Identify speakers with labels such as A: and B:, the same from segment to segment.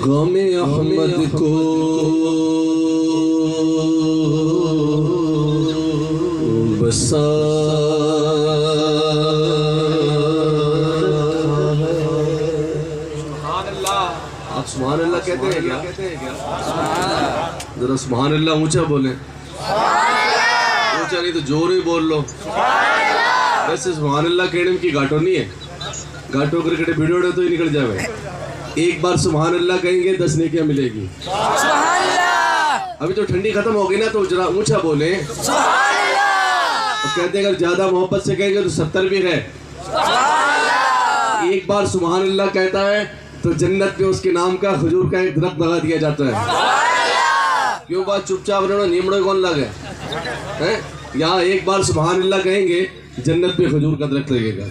A: غم احمد کو بسا آپ سبحان اللہ کہتے ہیں کیا؟ ذرا سبحان اللہ اونچا بولیں، اونچا نہیں تو جور ہی بول لو۔ ویسے سبحان اللہ کہنے کی گھاٹو نہیں ہے، گھاٹو کر کٹے بھیڑوڑے تو ہی نکل جاوے۔ ایک بار سبحان اللہ کہیں گے 10 نیکیاں ملے گی۔ سبحان اللہ۔ ابھی تو ٹھنڈی ختم ہو گئی نا، تو ذرا اونچا بولیں سبحان اللہ۔ اور کہتے ہیں اگر زیادہ محبت سے کہیں گے تو 70 بھی ہے۔ سبحان اللہ۔ ایک بار سبحان اللہ کہتا ہے تو جنت میں اس کے نام کا کھجور کا ایک درخت لگا دیا جاتا ہے۔ کیوں بات چپ چاپ رہنا، نیمڑے کون لگے ہیں؟ یہاں ایک بار سبحان اللہ کہیں گے جنت میں کھجور کا درخت لگے گا۔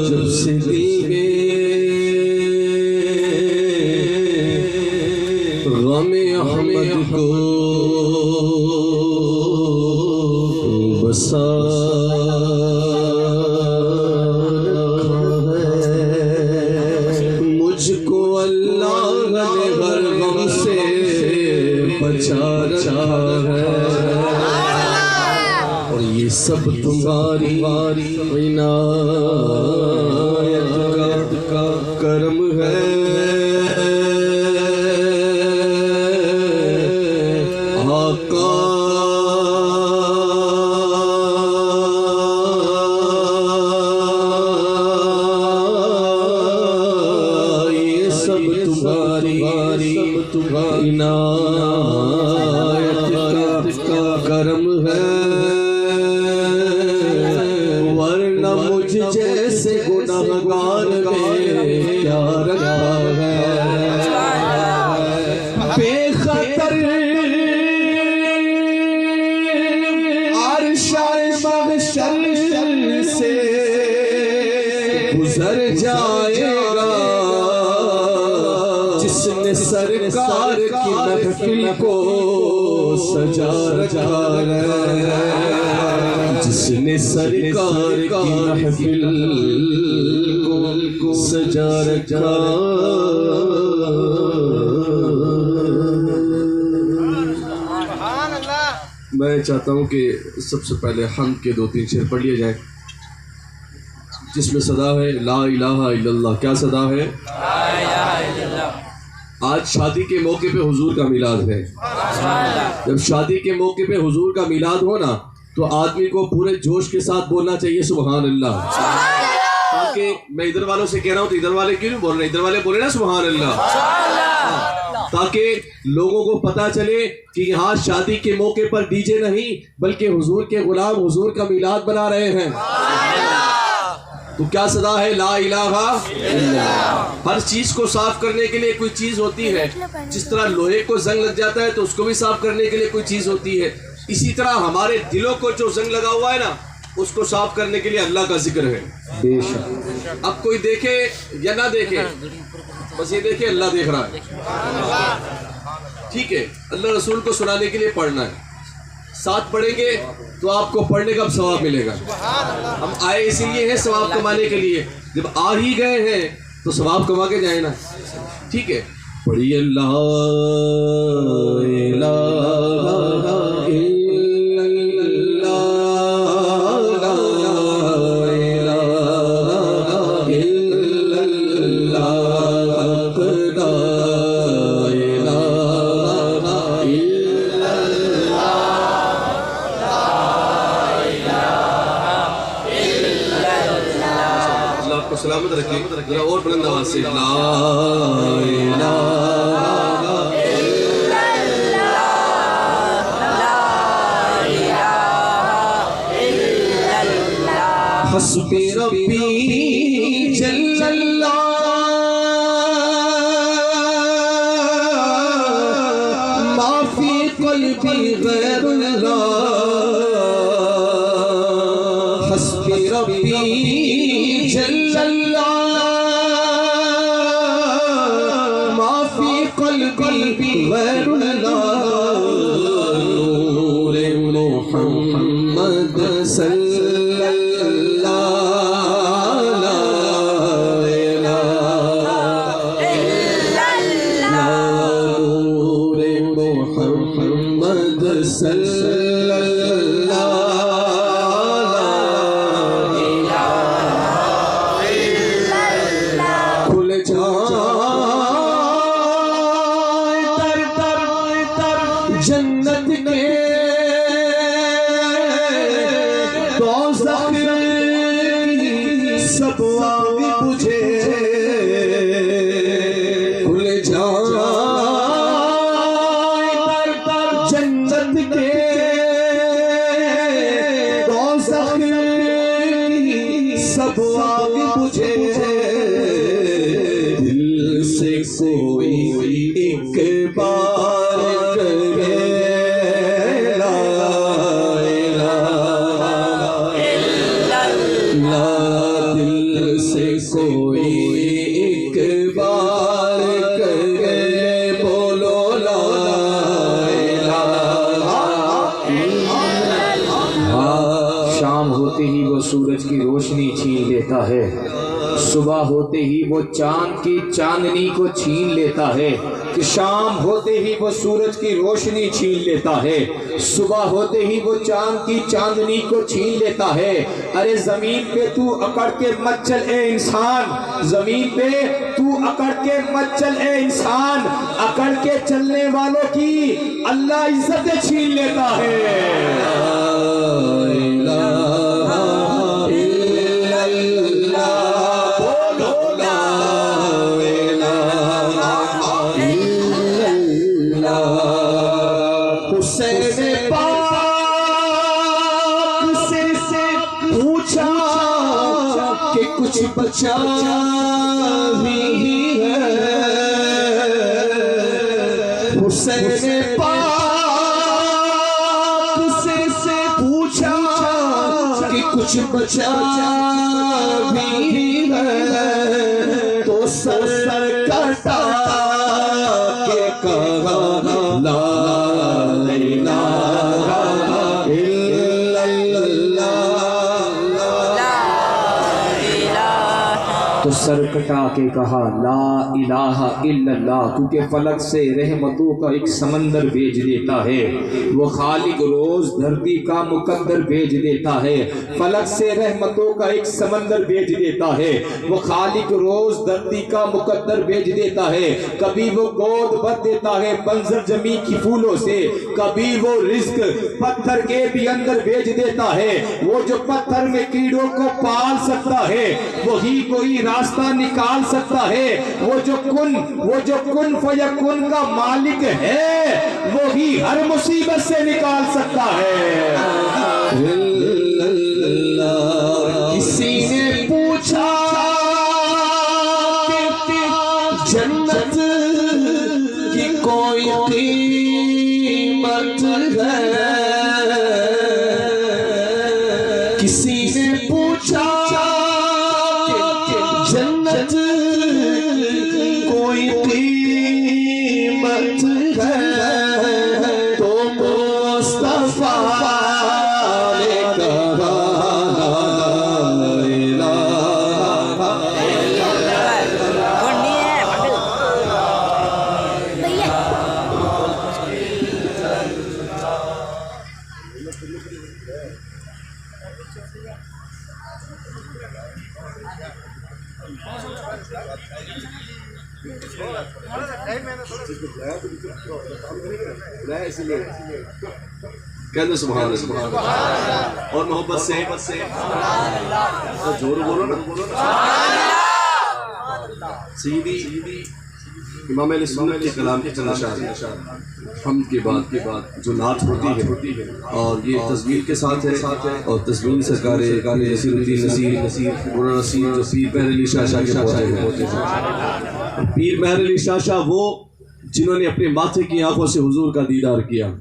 A: جب سے دل میں غم احمد کو بسا مجھ کو اللہ نے ہر غم سے بچا رکھا ہے، اور یہ سب تمہاری عنایت کا کرم ہے۔ آقا یہ سب تمہاری عنایت کا کرم ہے، ورنہ مجھ جیسے گنہگار میں کیا رکھا ہے۔ بے خطر عرش محشر سے گزر جائے گا جس نے سرکار کی محفل کو سجا رکھا ہے، جس نے سرکار کی محفل کو سجا رکھا۔ میں چاہتا ہوں کہ سب سے پہلے حمد کے 2-3 شعر پڑھ لیے جائیں، جس میں صدا ہے لا الہ الا اللہ۔ کیا صدا ہے؟ لا الہ الا اللہ۔ آج شادی کے موقع پہ حضور کا میلاد ہے۔ جب شادی کے موقع پہ حضور کا میلاد ہو نا، تو آدمی کو پورے جوش کے ساتھ بولنا چاہیے سبحان اللہ۔ تاکہ میں ادھر والوں سے کہہ رہا ہوں تو ادھر والے کیوں نہیں بول رہے؟ ادھر والے بولے نا سبحان اللہ، تاکہ لوگوں کو پتا چلے کہ یہاں شادی کے موقع پر ڈی جے نہیں بلکہ حضور کے غلام حضور کا میلاد بنا رہے ہیں۔ تو کیا صدا ہے؟ لا الہ الا اللہ۔ ہر چیز کو صاف کرنے کے لیے کوئی چیز ہوتی ہے، جس طرح لوہے کو زنگ لگ جاتا ہے تو اس کو بھی صاف کرنے کے لیے کوئی چیز ہوتی ہے، اسی طرح ہمارے دلوں کو جو زنگ لگا ہوا ہے نا، اس کو صاف کرنے کے لیے اللہ کا ذکر ہے۔ بے شک اب کوئی دیکھے یا نہ دیکھے، بس یہ دیکھے اللہ دیکھ رہا ہے، ٹھیک ہے؟ اللہ رسول کو سنانے کے لیے پڑھنا ہے، ساتھ پڑھیں گے تو آپ کو پڑھنے کا ثواب ملے گا۔ ہم آئے اسی لیے ہیں ثواب کمانے کے لیے، جب آ ہی گئے ہیں تو ثواب کما کے جائیں نا، ٹھیک ہے؟ پڑھیے لا الہ سلامت رکھیں، ذرا اور بلند آواز سے لا الہ الا اللہ حسبی ربی جل اللہ ما فی قلبی غیر اللہ حسبی ربی جل اللہ ما فی قلبی غیر اللہ نور محمد صلی اللہ لا الہ الا اللہ نور محمد صلی اللہ لا الہ الا اللہ کھل جائے در جنت کے دوزخ کی سب آگ بجھے کھل جائے در جنت کے دوزخ کی سب آگ بجھے دل سے کوئی ایک بار کہے لا الہ الا اللہ دل سے کوئی ایک بار کہے بولو لا الہ الا اللہ
B: شام ہوتے ہی وہ سورج کی روشنی چھین لیتا ہے صبح ہوتے ہی وہ چاند کی چاندنی کو چھین لیتا ہے کہ شام ہوتے ہی وہ سورج کی روشنی چھین لیتا ہے صبح ہوتے ہی وہ چاند کی چاندنی کو چھین لیتا ہے ارے زمین پہ تو اکڑ کے مت چل اے انسان زمین پہ تو اکڑ کے مت چل اے انسان اکڑ کے چلنے والوں کی اللہ عزتیں چھین لیتا ہے
A: حسین پاک سے پوچھا کہ کچھ بچا بھی ہے حسین پاک سے پوچھا کہ کچھ بچا بھی ہے تو سر کٹا کے کہا لا
B: تو سر کٹا کے کہا لا الہ الا اللہ کیونکہ فلک سے رحمتوں کا ایک سمندر بھیج دیتا ہے وہ خالق روز دھرتی کا مقدر بھیج دیتا ہے فلک سے رحمتوں کا ایک سمندر بھیج دیتا ہے وہ خالق روز دھرتی کا مقدر بھیج دیتا ہے کبھی وہ گود بھر دیتا ہے بنظر زمین کی پھولوں سے کبھی وہ رزق پتھر کے بھی اندر بھیج دیتا ہے وہ جو پتھر میں کیڑوں کو پال سکتا ہے وہی کوئی راستہ نکال سکتا ہے وہ جو کن فیکن کا مالک ہے وہی ہر مصیبت سے نکال سکتا ہے
A: کسی نے پوچھا کہ جنت کی کوئی قیمت ہے کسی نے پوچھا جنت کوئی قیمت ہے تو مصطفیٰ نے کہا لا الہ کہتے سبحان اللہ اور محبت سے جور بولو نا سیدھی امام علیہ سنت کے کلام کے چند اشعار حمد کے بعد جو نعت ہوتی ہے اور یہ تزمیل کے ساتھ ہے اور تزمیل سرکار نصیر الدین نصیر مولانا نصیر جو پیر مہر علی شاہ کے پوتے ہیں پیر مہر علی شاہ وہ جنہوں نے اپنے ماتھے کی آنکھوں سے حضور کا دیدار کیا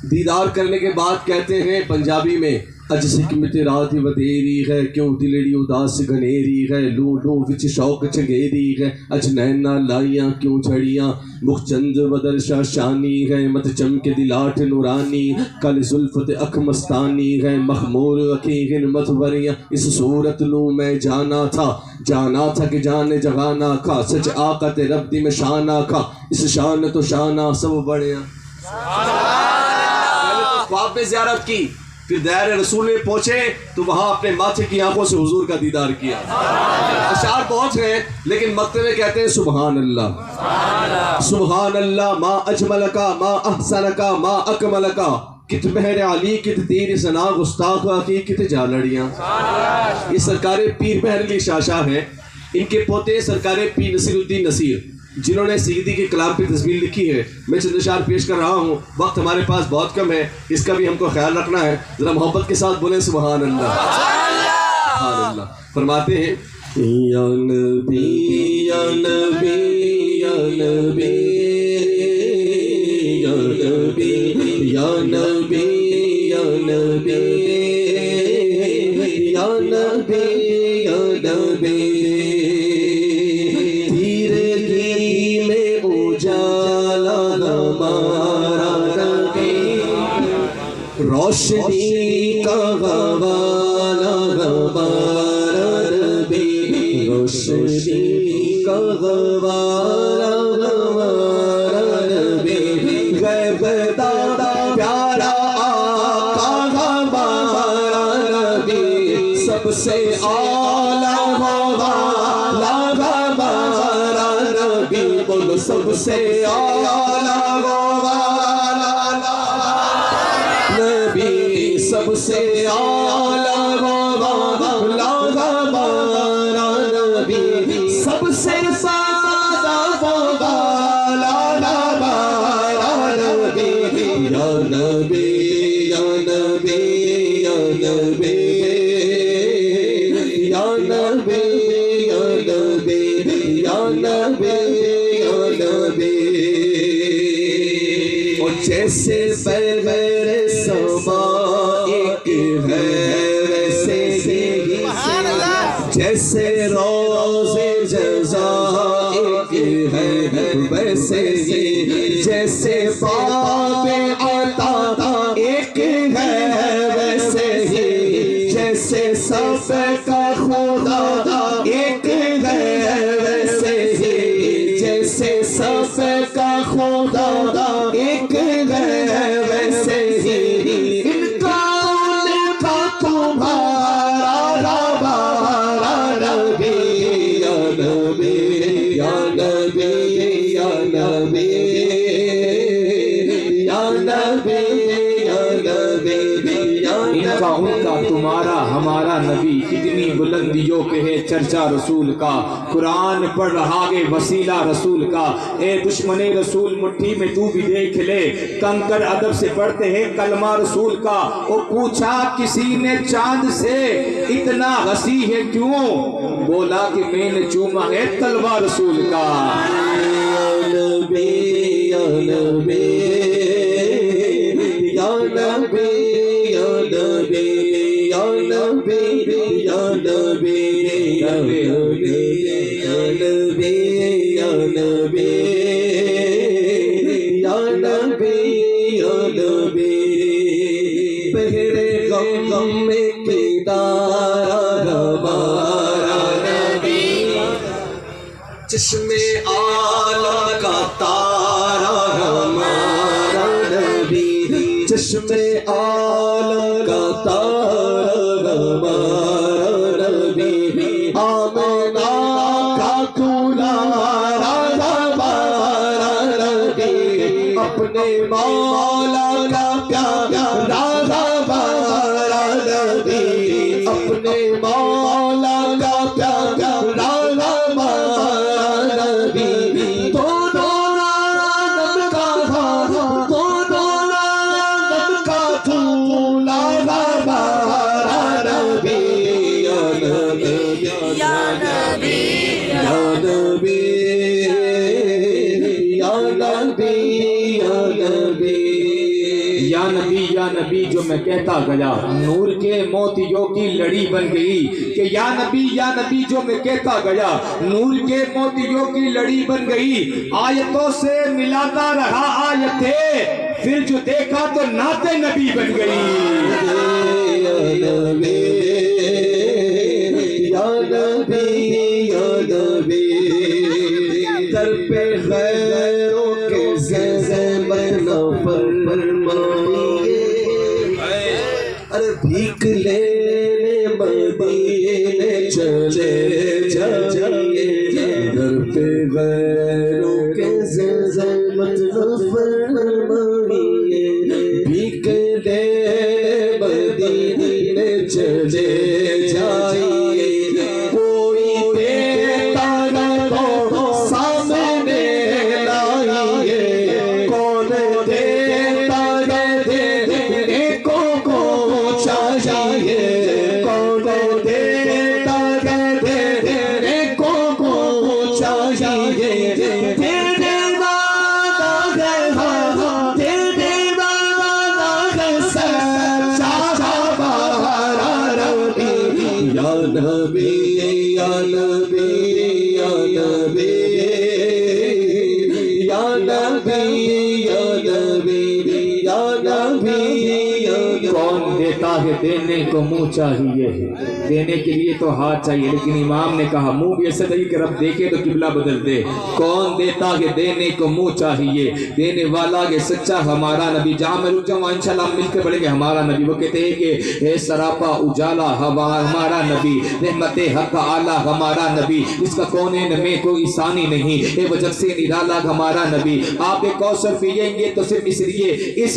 A: دیدار کرنے کے بعد کہتے ہیں پنجابی میں اج سکمت رات ودیری ہے کیوں دلڑی اداس گھنیری ہے لوں لوں وچ شوق چگیری ہے اج نینا لائیاں کیوں جھڑیاں مخ چند بدر شاشانی ہے مت چمک دلاٹ نورانی کل زلفت اکھ مستانی ہے مخمور اکھیں مت وریاں اس صورت لوں میں جانا تھا کہ جان جگانا کھا سچ آقا تے رب دی میں شانہ کھا اس شان تو شانہ سب بڑیاں پہلے تو خواب میں زیارت کی پھر دائرہ رسول میں پہنچے تو وہاں اپنے ماتھے کی آنکھوں سے حضور کا دیدار کیا اشعار پہنچ گئے لیکن مکتبے میں کہتے ہیں سبحان اللہ ما اجملکا ما احسنکا ما اکملکا کت بہر علی کت تیر زنا گستاخ آقی کت جالڑیاں یہ سرکار پیر بہر علی شاشاہ ہیں ان کے پوتے سرکار پیر نصیر الدین نصیر جنہوں نے سیدی کے کلام پہ تصویر لکھی ہے میں چند اشعار پیش کر رہا ہوں وقت ہمارے پاس بہت کم ہے اس کا بھی ہم کو خیال رکھنا ہے ذرا محبت کے ساتھ بولیں سبحان اللہ سبحان اللہ فرماتے ہیں یا نبی یا نبی یا نبی یا نبی یا نبی یا نبی یا نبی یا نبی روشنی کا غوالا ہمارا نبی روشنی کا غوالا ہمارا نبی غیب دادا پیارا آقا ہمارا نبی سب سے اعلیٰ والا ہمارا نبی بولو سب سے اعلیٰ والا نبی سب سے اعلیٰ والا ہمارا نبی سب سے سادہ والا ہمارا نبی یا نبی یا نبی یا نبی یا نبی یا نبی یا نبی یا نبی اور جیسے بغیر سما ایک ہے ویسے ہی جیسے روز جزا ایک ہے ویسے ہی جیسے باب عطا ایک ہے ویسے ہی جیسے سب کا خدا ایک ہے ویسے ہی جیسے سب کا خدا ایک ہے ویسے ہی ان کا تمہارا نبی یا نبی یا نبی یا نبی یا نبی یا نبی
B: ان کا ان کا تمہارا ہمارا نبی کتنی بلندیوں پہ ہے چرچا رسول کا قرآن پڑھ رہا گے وسیلہ رسول کا اے دشمن رسول مٹھی میں تو بھی دیکھ لے کنکر ادب سے پڑھتے ہیں کلمہ رسول کا وہ پوچھا کسی نے چاند سے اتنا ہنسی ہے کیوں بولا کہ میں نے چوما ہے تلوار رسول کا
A: یا نبی یا نبی یا نبی یا نبی یا نبی یا نبی یا نبی یا نبی یا نبی یا نبی بہرے غم غم میں کردار ہمارا نبی چشم اعلیٰ کا تارا ہمارا نبی چشم اعلیٰ کا تارا ہمارا نبی آمنہ کا دولارا ہمارا نبی اپنے مولا کا پیارا ہمارا نبی اپنے مولا کا پیارا ہمارا نبی دونوں عالم کا دونوں عالم کا دھولا ہمارا
B: نبی جو میں کہتا گیا، نور کے موتیوں کی لڑی بن گئی کہ یا نبی جو میں کہتا گیا، نور کے موتیوں کی لڑی بن گئی، آیتوں سے ملاتا رہا آیتیں، پھر جو دیکھا تو نعت نبی بن گئی۔
C: یا نبی در پہ غیروں کے زحمت نہ فرمائیے، ارے بھیک لینے مدینے چلے جائیے، در پہ غیروں کے زحمت نہ فرمائیے، بھیک لینے مدینے چلے جائیے، کوئی دیتا نہ تو سامنے لائیے، کون دیتا نہ دینے کو چاہیے، کون دیتا نہ دینے کو چاہیے، دینے والا ہے، دینے والا ہے سچا ہمارا نبی، یا نبی یا نبی یا نبی یا نبی یا نبی یا نبی یا نبی۔
B: کون دیتا ہے دینے کو منہ چاہیے، دینے کے لیے تو ہاتھ چاہیے، لیکن امام نے کہا منہ بھی ایسے نہیں کہ رب دیکھے تو قبلہ بدل دے۔ کون دیتا ہے دینے کو منہ چاہیے، دینے والا ہے سچا ہمارا نبی۔ جہاں میں رک جاؤں انشاءاللہ ہم مل کے پڑھیں گے ہمارا نبی۔ وہ کہتے ہیں کہ اے سراپا اجالا ہمارا نبی، رحمت حق اعلیٰ ہمارا نبی، اس کا کونین میں کوئی ثانی نہیں، اے وجہ سے نرالا ہمارا نبی۔ آب کوثر پیئیں گے تو صرف اس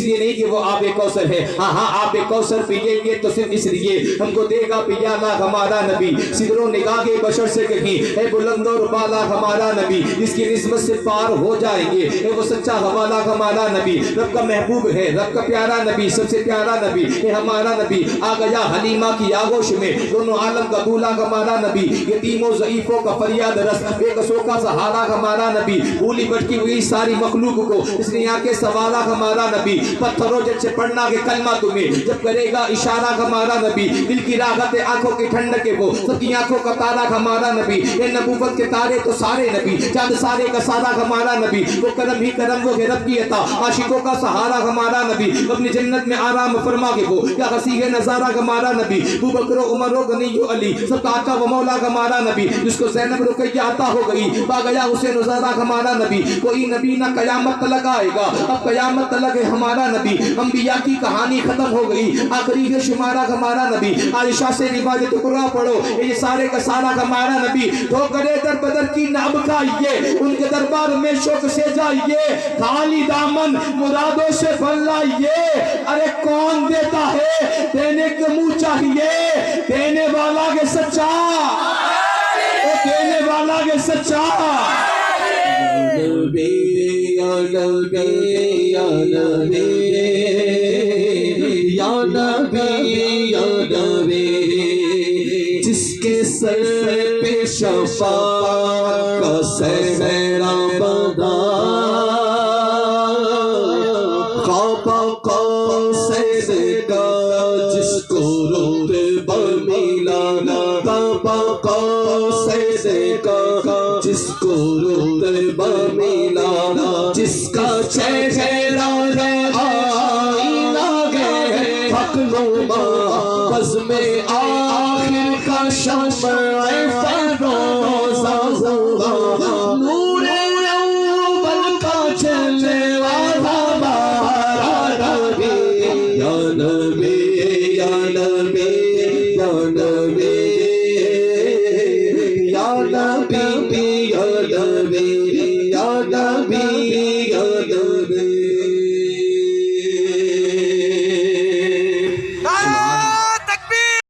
B: لیے نہیں کہ وہ آب کوثر ہے، ہاں آب کوثر پیئیں گے تو صرف اس لیے ہم کو دے گا پیالا ہمارا نبی۔ صدر و نگاہ بشر سے کہیں اے بلند اور بالا ہمارا نبی، جس کی نسبت سے پار ہو جائیں گے، اے وہ سچا حوالہ ہمارا نبی، رب کا محبوب ہے، رب کا پیارا نبی، سب سے پیارا نبی، اے ہمارا نبی۔ آ گیا حلیمہ کی آغوش میں دونوں عالم کا دولہ ہمارا نبی، یتیموں ضعیفوں کا فریاد رس، بے قصوں کا سہارا ہمارا نبی، بھولی بھٹکی ہوئی ساری مخلوق کو اس نے آنکھیں سنوارا ہمارا نبی۔ پتھروں جیسے پڑھنا کہ کلمہ تمہیں جب کرے گا اشارہ ہمارا نبی، دل کی راحت آنکھوں کی ٹھنڈک ہے وہ سب کی آنکھوں کا تارا ہمارا نبی۔ اے نبوت کے تارے تو سارے نبی، چاند سارے کا سارا ہمارا نبی، وہ کرم ہی کرم وہ ہے رب کی عطا، عاشقوں کا سہارا ہمارا نبی، اپنی جنت میں آرام فرما کے وہ کیا ہنسی ہے نظارہ ہمارا نبی۔ ابو بکر و عمر و غنی و علی سب کا آقا و مولا ہمارا نبی، جس کو زینب رقیہ عطا ہو گئی پا گیا حسین و زہرا ہمارا نبی۔ کوئی نبی نہ قیامت تلک آئے گا، اب قیامت تلک ہے ہمارا نبی۔ انبیاء کی کہانی ختم ہو گئی، آخری ہے شمارہ ہمارا نبی۔ عائشہ سے روایت قرآن پڑھو، یہ سارے کا سارا ہمارا نبی۔ تو کرے در بدر کی ناب کھائیے، ان کے دربار میں شوق سے جائیے، خالی دامن مرادوں سے بھر لائیے۔ ارے کون دیتا ہے دینے کے منہ چاہیے، دینے والا کے سچا، دینے والا کے سچا۔
C: نبی یا نبی یا نبی یا نبی یا نبی، جس کے سر پہ شفاعت کا سہرا بندھا، خواب قوسین کا جس کو رتبہ ملا، خواب قوسین کا جس کو رتبہ ملا، جس کا چہرہ آئینہ ہے حق نما، بزم آخر کا شمع فروزہ ہوا، نور اول کا چلنے والا ہمارا نبی، یا نبی یا نبی یا نبی یا نبی یا نبی یا نبی یا نبی۔